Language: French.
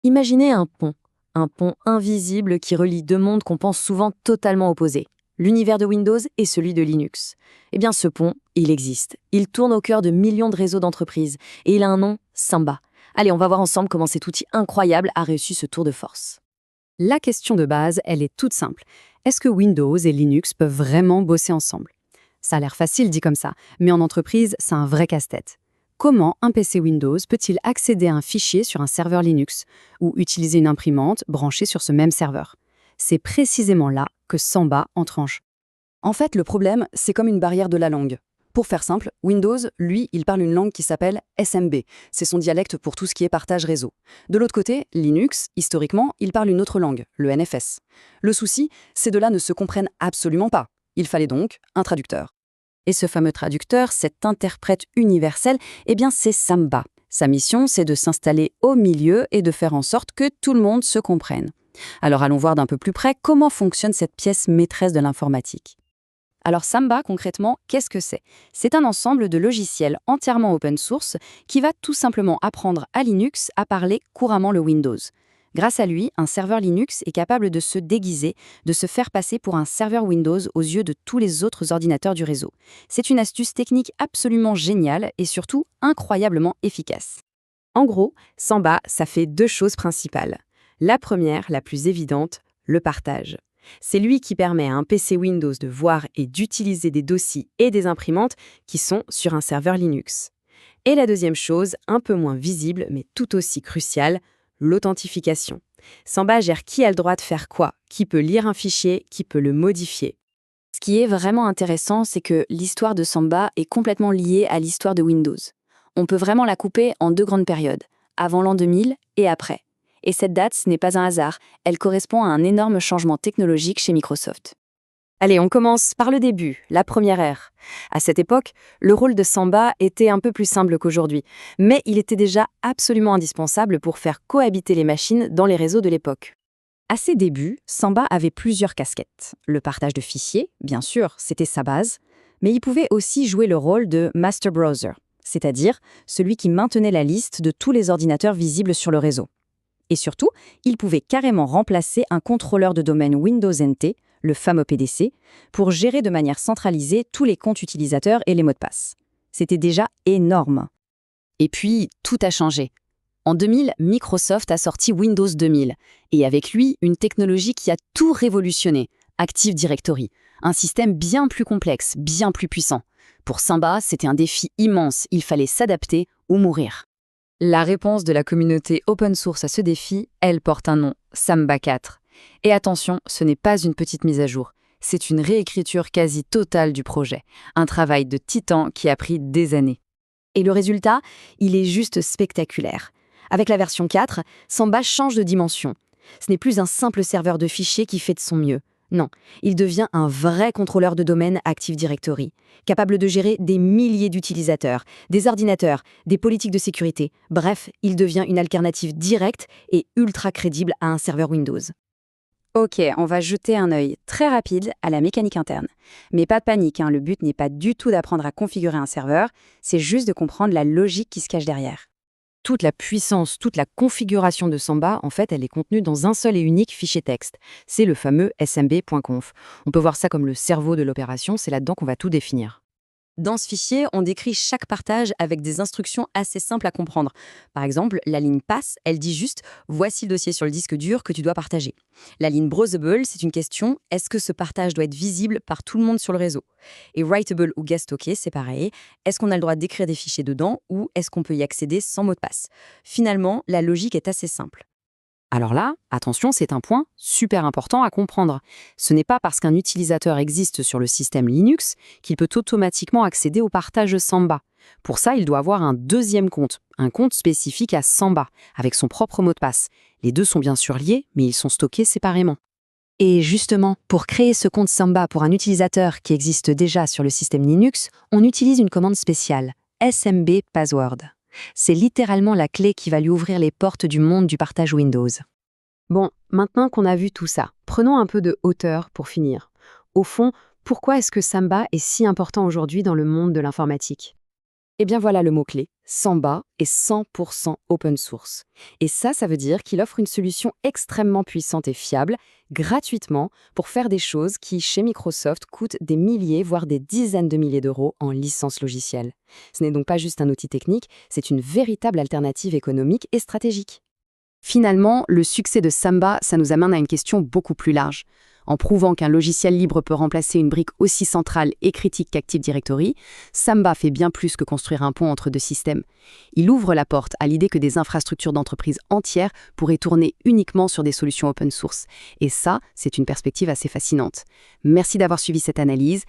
Imaginez un pont invisible qui relie deux mondes qu'on pense souvent totalement opposés, l'univers de Windows et celui de Linux. Eh bien ce pont, il existe. Il tourne au cœur de millions de réseaux d'entreprises et il a un nom, Samba. Allez, on va voir ensemble comment cet outil incroyable a réussi ce tour de force. La question de base, elle est toute simple. Est-ce que Windows et Linux peuvent vraiment bosser ensemble? Ça a l'air facile dit comme ça, mais en entreprise, c'est un vrai casse-tête. Comment un PC Windows peut-il accéder à un fichier sur un serveur Linux ou utiliser une imprimante branchée sur ce même serveur? C'est précisément là que Samba entre en jeu. En fait, le problème, c'est comme une barrière de la langue. Pour faire simple, Windows, lui, il parle une langue qui s'appelle SMB. C'est son dialecte pour tout ce qui est partage réseau. De l'autre côté, Linux, historiquement, il parle une autre langue, le NFS. Le souci, ces deux-là ne se comprennent absolument pas. Il fallait donc un traducteur. Et ce fameux traducteur, cet interprète universel, eh bien c'est Samba. Sa mission, c'est de s'installer au milieu et de faire en sorte que tout le monde se comprenne. Alors allons voir d'un peu plus près comment fonctionne cette pièce maîtresse de l'informatique. Alors Samba, concrètement, qu'est-ce que c'est? C'est un ensemble de logiciels entièrement open source qui va tout simplement apprendre à Linux à parler couramment le Windows. Grâce à lui, un serveur Linux est capable de se déguiser, de se faire passer pour un serveur Windows aux yeux de tous les autres ordinateurs du réseau. C'est une astuce technique absolument géniale et surtout incroyablement efficace. En gros, Samba, ça fait deux choses principales. La première, la plus évidente, le partage. C'est lui qui permet à un PC Windows de voir et d'utiliser des dossiers et des imprimantes qui sont sur un serveur Linux. Et la deuxième chose, un peu moins visible mais tout aussi cruciale, l'authentification. Samba gère qui a le droit de faire quoi, qui peut lire un fichier, qui peut le modifier. Ce qui est vraiment intéressant, c'est que l'histoire de Samba est complètement liée à l'histoire de Windows. On peut vraiment la couper en deux grandes périodes, avant l'an 2000 et après. Et cette date, ce n'est pas un hasard, elle correspond à un énorme changement technologique chez Microsoft. Allez, on commence par le début, la première ère. À cette époque, le rôle de Samba était un peu plus simple qu'aujourd'hui, mais il était déjà absolument indispensable pour faire cohabiter les machines dans les réseaux de l'époque. À ses débuts, Samba avait plusieurs casquettes. Le partage de fichiers, bien sûr, c'était sa base, mais il pouvait aussi jouer le rôle de Master Browser, c'est-à-dire celui qui maintenait la liste de tous les ordinateurs visibles sur le réseau. Et surtout, il pouvait carrément remplacer un contrôleur de domaine Windows NT, le fameux PDC, pour gérer de manière centralisée tous les comptes utilisateurs et les mots de passe. C'était déjà énorme. Et puis, tout a changé. En 2000, Microsoft a sorti Windows 2000, et avec lui, une technologie qui a tout révolutionné, Active Directory, un système bien plus complexe, bien plus puissant. Pour Samba, c'était un défi immense, il fallait s'adapter ou mourir. La réponse de la communauté open source à ce défi, elle porte un nom, Samba 4. Et attention, ce n'est pas une petite mise à jour, c'est une réécriture quasi totale du projet, un travail de titan qui a pris des années. Et le résultat, il est juste spectaculaire. Avec la version 4, Samba change de dimension. Ce n'est plus un simple serveur de fichiers qui fait de son mieux. Non, il devient un vrai contrôleur de domaine Active Directory, capable de gérer des milliers d'utilisateurs, des ordinateurs, des politiques de sécurité. Bref, il devient une alternative directe et ultra crédible à un serveur Windows. Ok, on va jeter un œil très rapide à la mécanique interne. Mais pas de panique, le but n'est pas du tout d'apprendre à configurer un serveur, c'est juste de comprendre la logique qui se cache derrière. Toute la puissance, toute la configuration de Samba, en fait, elle est contenue dans un seul et unique fichier texte. C'est le fameux smb.conf. On peut voir ça comme le cerveau de l'opération, c'est là-dedans qu'on va tout définir. Dans ce fichier, on décrit chaque partage avec des instructions assez simples à comprendre. Par exemple, la ligne pass, elle dit juste « Voici le dossier sur le disque dur que tu dois partager ». La ligne browsable, c'est une question « Est-ce que ce partage doit être visible par tout le monde sur le réseau ?» Et writable ou get stocké, c'est pareil. Est-ce qu'on a le droit d'écrire des fichiers dedans ou est-ce qu'on peut y accéder sans mot de passe? Finalement, la logique est assez simple. Alors là, attention, c'est un point super important à comprendre. Ce n'est pas parce qu'un utilisateur existe sur le système Linux qu'il peut automatiquement accéder au partage Samba. Pour ça, il doit avoir un deuxième compte, un compte spécifique à Samba, avec son propre mot de passe. Les deux sont bien sûr liés, mais ils sont stockés séparément. Et justement, pour créer ce compte Samba pour un utilisateur qui existe déjà sur le système Linux, on utilise une commande spéciale, SMB Password. C'est littéralement la clé qui va lui ouvrir les portes du monde du partage Windows. Bon, maintenant qu'on a vu tout ça, prenons un peu de hauteur pour finir. Au fond, pourquoi est-ce que Samba est si important aujourd'hui dans le monde de l'informatique? Eh bien voilà le mot-clé. Samba est 100% open source. Et ça veut dire qu'il offre une solution extrêmement puissante et fiable, gratuitement, pour faire des choses qui, chez Microsoft, coûtent des milliers, voire des dizaines de milliers d'euros en licence logicielle. Ce n'est donc pas juste un outil technique, c'est une véritable alternative économique et stratégique. Finalement, le succès de Samba, ça nous amène à une question beaucoup plus large. En prouvant qu'un logiciel libre peut remplacer une brique aussi centrale et critique qu'Active Directory, Samba fait bien plus que construire un pont entre deux systèmes. Il ouvre la porte à l'idée que des infrastructures d'entreprises entières pourraient tourner uniquement sur des solutions open source. Et ça, c'est une perspective assez fascinante. Merci d'avoir suivi cette analyse.